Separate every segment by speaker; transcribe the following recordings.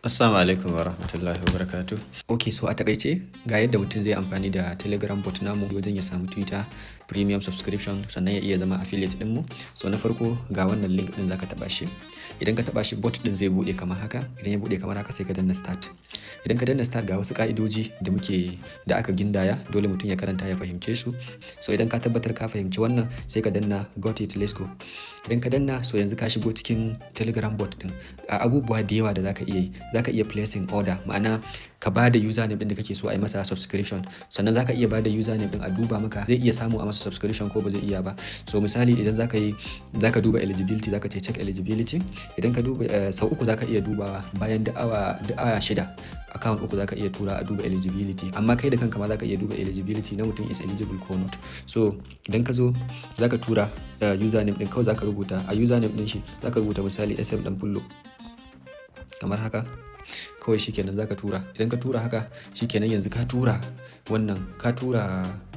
Speaker 1: Assalamu alaikum wa rahmatullahi wa barakatuh. Ok, so a takaice ga yadda mutum zai amfani da Telegram bot namu wajen ya samu Twitter premium subscription sannan ya iya zama affiliate dinmu. So na farko ga wannan link din zaka taba shi. Idan ka taba shi bot din zai bude kamar haka. Idan ya bude kamar haka sai ka danna start. Idan ka danna start ga wasu ka'idoji da aka gindaya dole mutum ya karanta ya fahimce su. So idan ka tabbatar ka fahimci wannan sai ka danna got it, let's go. Idan ka danna so yanzu ka shigo cikin Telegram bot din. Abubuwa da yawa da zaka iya yi. Zaka iya placing order, ma'ana ka bada username din da kake so a yi masa subscription, sannan zaka iya bada username din a duba maka zai iya samu a masa subscription ko ba zai iya ba. So misali idan zaka duba eligibility, zaka ce check eligibility. Idan ka duba sau uku zaka iya dubawa bayan da awa 6 account uku zaka iya tura a duba eligibility, amma kai da kanka ma zaka iya duba eligibility na mutum is eligible ko not. So idan ka zo zaka tura username din, kawai zaka rubuta a username din shi zaka rubuta misali SM dan fullo kamar haka. Kawai shikenan zaka tura. Idan ka tura haka shikenan yanzu ka tura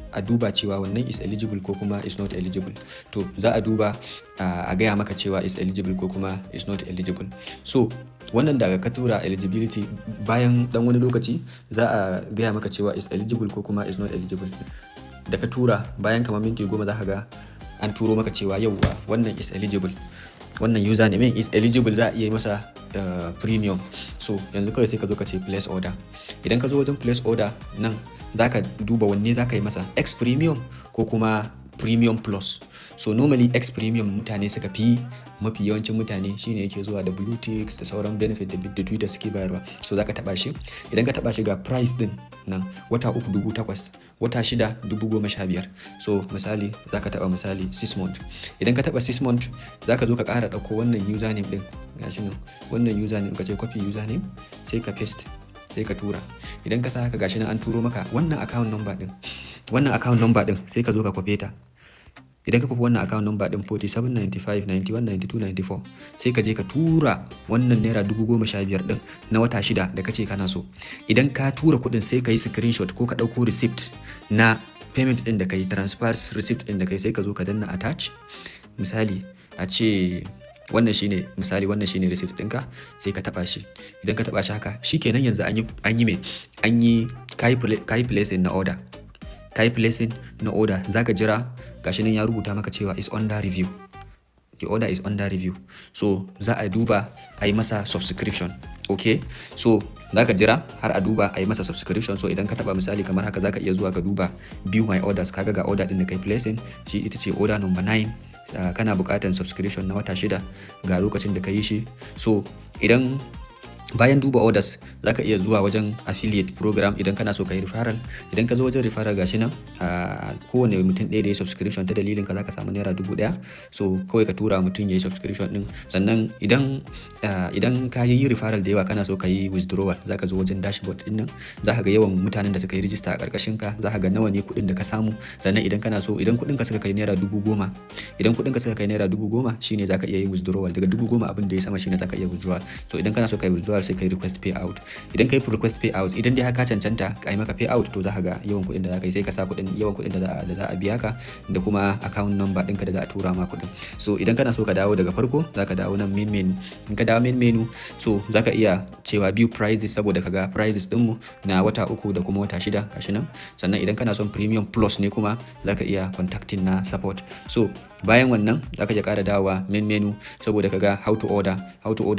Speaker 1: a duba cewa wannan is eligible ko kuma is not eligible. To za a duba a gaya maka cewa is eligible ko kuma is not eligible. So wannan daga ka tura eligibility bayan dan wani lokaci za a gaya maka cewa is eligible ko kuma is not eligible. Da ka tura bayan kamar minti 10 za ka ga an turo maka cewa yauwa wannan is eligible, wannan username is eligible, za a iya masa premium. So yanzu kawai sai ka zo ka ce place order. Idan ka zo wajen place order nan zaka duba wanne zaka yi masa, X premium ko kuma premium plus. So normally X premium mutane suka fi, mafi yawancin mutane shine yake zuwa da blue ticks da sauran benefit da Twitter suke bayarwa. So zaka taba shi. Idan ka taba shi ga price din nan wata 3 8,000, wata 6 15,000. So misali zaka taba misali 6 month. Idan ka taba 6 month zaka zo ka ƙara dauko wannan username din, gashi nan wannan username ka ce copy username sai ka paste sai ka tura. Idan ka sa haka gashi nan an turo maka wannan account number din sai ka zo ka kwafe ta. Idan ka kwafi wannan account number din 4795 91 92 94 sai ka je ka tura wannan naira 15,000 din na wata 6 da kace kana so. Idan ka tura kudin sai ka yi screenshot ko ka dauko receipt na payment din da kai, transfer receipt din da kai, sai ka zo ka danna attach. Misali a ce wannan shine receipt ɗinka sai ka taba shi. Idan ka taba shi haka shikenan yanzu an yi kai placing na order. Kai placing na order zaka jira, gashi nan ya rubuta maka cewa is under review. The order is under review. So za a duba a yi masa subscription. Okay, so zaka jira har a duba a yi masa subscription. So idan ka taba misali kamar haka zaka iya zuwa ka duba view my orders, kaga ga order din da kai placing shi ita ce order number 9. Kana buƙatar subscription na wata 6 ga lokacin da ka yi shi. So idan bayan duba orders zaka iya zuwa wajen affiliate program idan kana so ka yi referral. Idan ka zo wajen referral gashi nan kowane mutum ɗaya da ya subscription ta dalilin ka zaka samu naira 1,000. So kawai ka tura mutum ya yi subscription din. Sannan idan ka yi referral da yawa kana so ka yi withdrawal zaka zo wajen dashboard din nan zaka ga yawan mutanen da suka yi register a karkashin ka, zaka ga nawa ne kuɗin da ka samu. Sannan idan kana so, idan kuɗin ka suka kai naira 10,000, shine zaka iya yin withdrawal. Daga 10,000 abin da ya sama shine zaka iya withdrawal. So idan kana so ka yi withdrawal sai kai request payout. Idan kai request payout, idan dai haka cancanta ka yi maka payout to za ka ga yawan kuɗin da za ka yi, sai ka sa yawan kuɗin da za a biya ka da kuma account number ɗinka da za a tura ma kuɗin. So idan kana so ka dawo daga farko za ka dawo nan main menu. In ka dawo main menu so za ka iya cewa view prices saboda ka ga prices ɗinmu na wata 3 da kuma wata 6 gashi nan. Sannan idan kana son premium plus ne kuma za ka iya contacting na support. So bayan wannan za ka iya ƙara dawowa main menu saboda ka ga how to order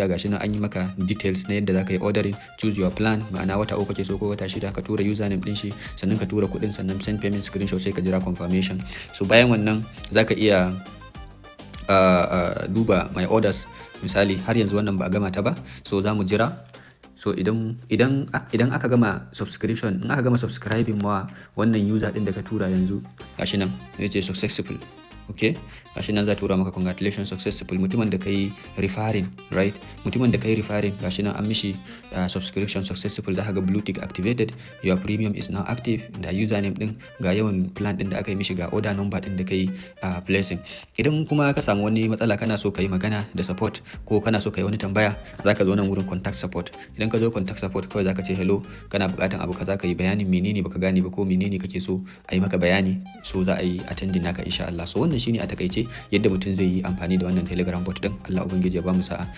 Speaker 1: gashi nan an yi maka details na yadda za ka yi ordering, choose your plan, ma'ana wata 3 kake so ko wata 6, ka tura username din shi sannan ka tura kuɗin sannan send payment screenshot sai ka jira confirmation. So bayan wannan za ka iya duba my orders. Misali har yanzu wannan ba a gama ta ba, so za mu jira. So idan aka gama subscription, in aka gama subscribing ma wannan user din da ka tura yanzu gashi nan zai ce successful. Okay, gashi nan za tura maka congratulations successful. Mutumin da kai referring, right? Mutumin da kai referring gashi nan an mishi subscription successful. Za ka ga blue tick activated, your premium is now active, da username din, ga yawan plan din da aka yi mishi, ga order number din da kai placing. Idan kuma ka samu wani matsala kana so ka yi magana da support ko kana so ka yi wani tambaya za ka zo nan wurin contact support. Idan ka zo contact support kawai za ka ce hello, kana buƙatan abu kaza, ka yi bayanin menene baka gane ba ko menene kake so a yi maka bayani. So za a yi attending naka insha Allah. So wannan shine a takaice yadda mutum zai yi amfani da wannan Telegram bot din. Allah ubangiji ya ba mu sa'a.